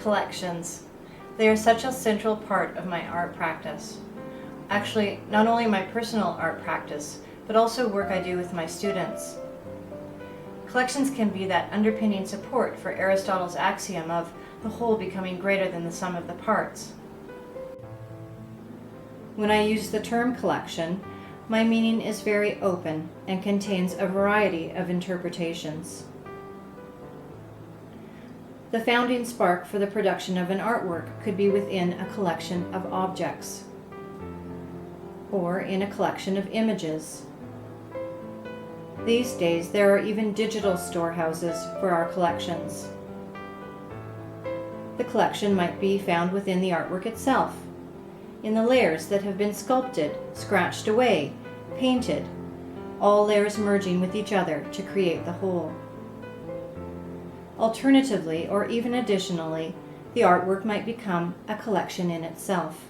Collections. They are such a central part of my art practice. Actually, not only my personal art practice, but also work I do with my students. Collections can be that underpinning support for Aristotle's axiom of the whole becoming greater than the sum of the parts. When I use the term collection, my meaning is very open and contains a variety of interpretations. The founding spark for the production of an artwork could be within a collection of objects, or in a collection of images. These days, there are even digital storehouses for our collections. The collection might be found within the artwork itself, in the layers that have been sculpted, scratched away, painted, all layers merging with each other to create the whole. Alternatively, or even additionally, the artwork might become a collection in itself.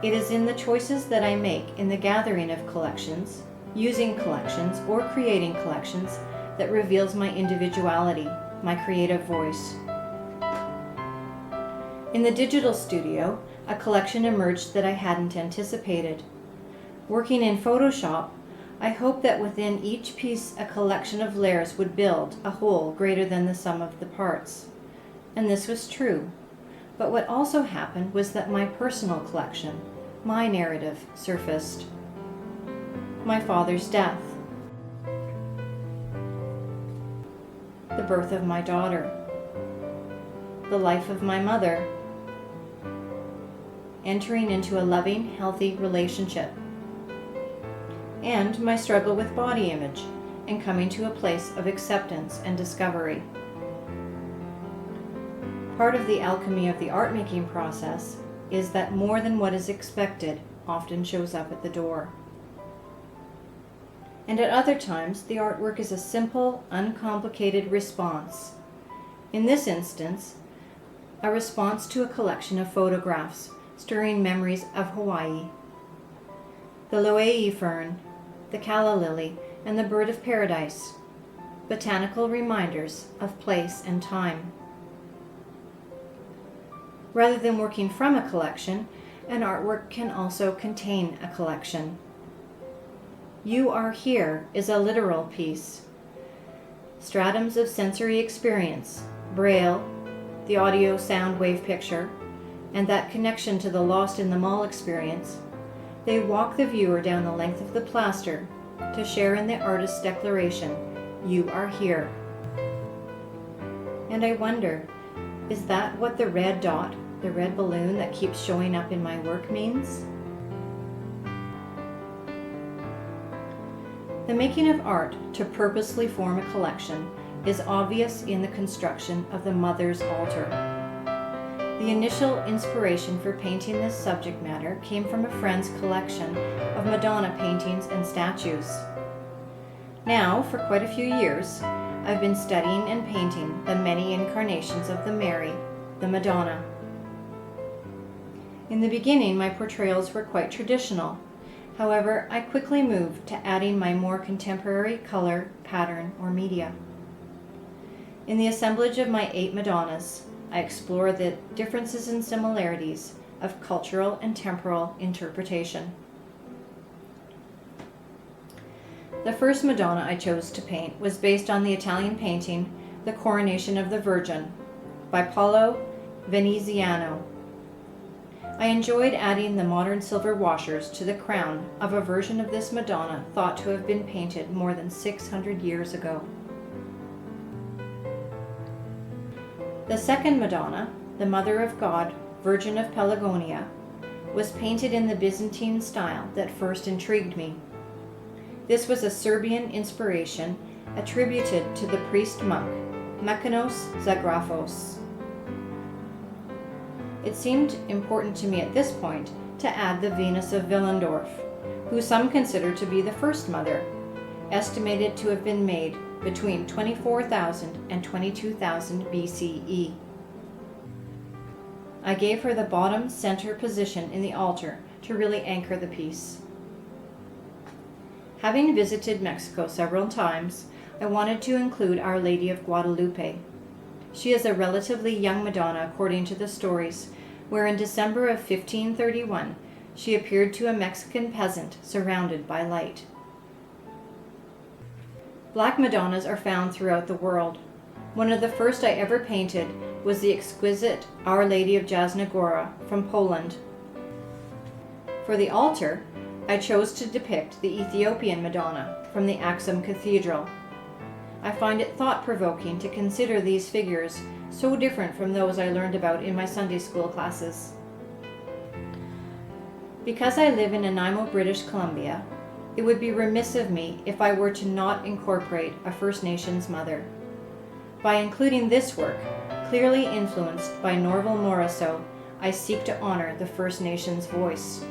It is in the choices that I make in the gathering of collections, using collections, or creating collections that reveals my individuality, my creative voice. In the digital studio, a collection emerged that I hadn't anticipated. Working in Photoshop, I hoped that within each piece a collection of layers would build a whole greater than the sum of the parts. And this was true. But what also happened was that my personal collection, my narrative, surfaced. My father's death, the birth of my daughter, the life of my mother, entering into a loving, healthy relationship, and my struggle with body image and coming to a place of acceptance and discovery. Part of the alchemy of the art-making process is that more than what is expected often shows up at the door. And at other times, the artwork is a simple, uncomplicated response. In this instance, a response to a collection of photographs stirring memories of Hawaii. The loei fern, the calla lily, and the bird of paradise, botanical reminders of place and time. Rather than working from a collection, an artwork can also contain a collection. You Are Here is a literal piece. Stratums of sensory experience, Braille, the audio sound wave picture, and that connection to the lost in the mall experience, they walk the viewer down the length of the plaster to share in the artist's declaration You are here. And I wonder, is that what the red dot, the red balloon that keeps showing up in my work means? The making of art to purposely form a collection is obvious in the construction of the Mother's Altar. The initial inspiration for painting this subject matter came from a friend's collection of Madonna paintings and statues. Now, for quite a few years, I've been studying and painting the many incarnations of the Mary, the Madonna. In the beginning, my portrayals were quite traditional. However, I quickly moved to adding my more contemporary color, pattern, or media. In the assemblage of my 8 Madonnas, I explore the differences and similarities of cultural and temporal interpretation. The first Madonna I chose to paint was based on the Italian painting The Coronation of the Virgin by Paolo Veneziano. I enjoyed adding the modern silver washers to the crown of a version of this Madonna thought to have been painted more than 600 years ago. The second Madonna, the Mother of God, Virgin of Pelagonia, was painted in the Byzantine style that first intrigued me. This was a Serbian inspiration attributed to the priest-monk Mekanos Zagrafos. It seemed important to me at this point to add the Venus of Willendorf, who some consider to be the first mother, estimated to have been made between 24,000 and 22,000 BCE. I gave her the bottom center position in the altar to really anchor the piece. Having visited Mexico several times, I wanted to include Our Lady of Guadalupe. She is a relatively young Madonna according to the stories, where in December of 1531 she appeared to a Mexican peasant surrounded by light. Black Madonnas are found throughout the world. One of the first I ever painted was the exquisite Our Lady of Jasna Góra from Poland. For the altar, I chose to depict the Ethiopian Madonna from the Axum Cathedral. I find it thought-provoking to consider these figures so different from those I learned about in my Sunday school classes. Because I live in Nanaimo, British Columbia, it would be remiss of me if I were to not incorporate a First Nations mother. By including this work, clearly influenced by Norval Morrisseau, I seek to honor the First Nations voice.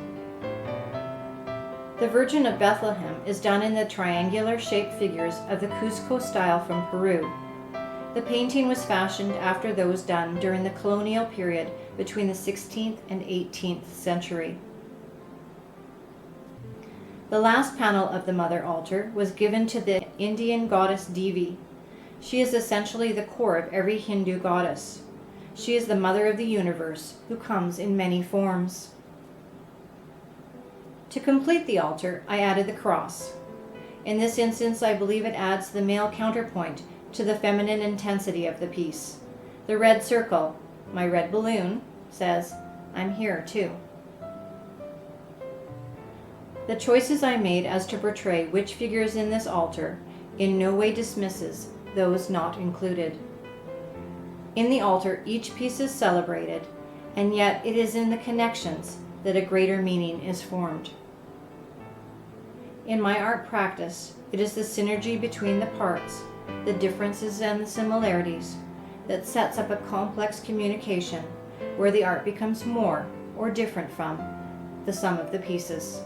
The Virgin of Bethlehem is done in the triangular-shaped figures of the Cusco style from Peru. The painting was fashioned after those done during the colonial period between the 16th and 18th century. The last panel of the Mother Altar was given to the Indian goddess Devi. She is essentially the core of every Hindu goddess. She is the mother of the universe, who comes in many forms. To complete the altar, I added the cross. In this instance, I believe it adds the male counterpoint to the feminine intensity of the piece. The red circle, my red balloon, says, "I'm here too." The choices I made as to portray which figures in this altar in no way dismisses those not included. In the altar, each piece is celebrated, and yet it is in the connections that a greater meaning is formed. In my art practice, it is the synergy between the parts, the differences and the similarities, that sets up a complex communication where the art becomes more or different from the sum of the pieces.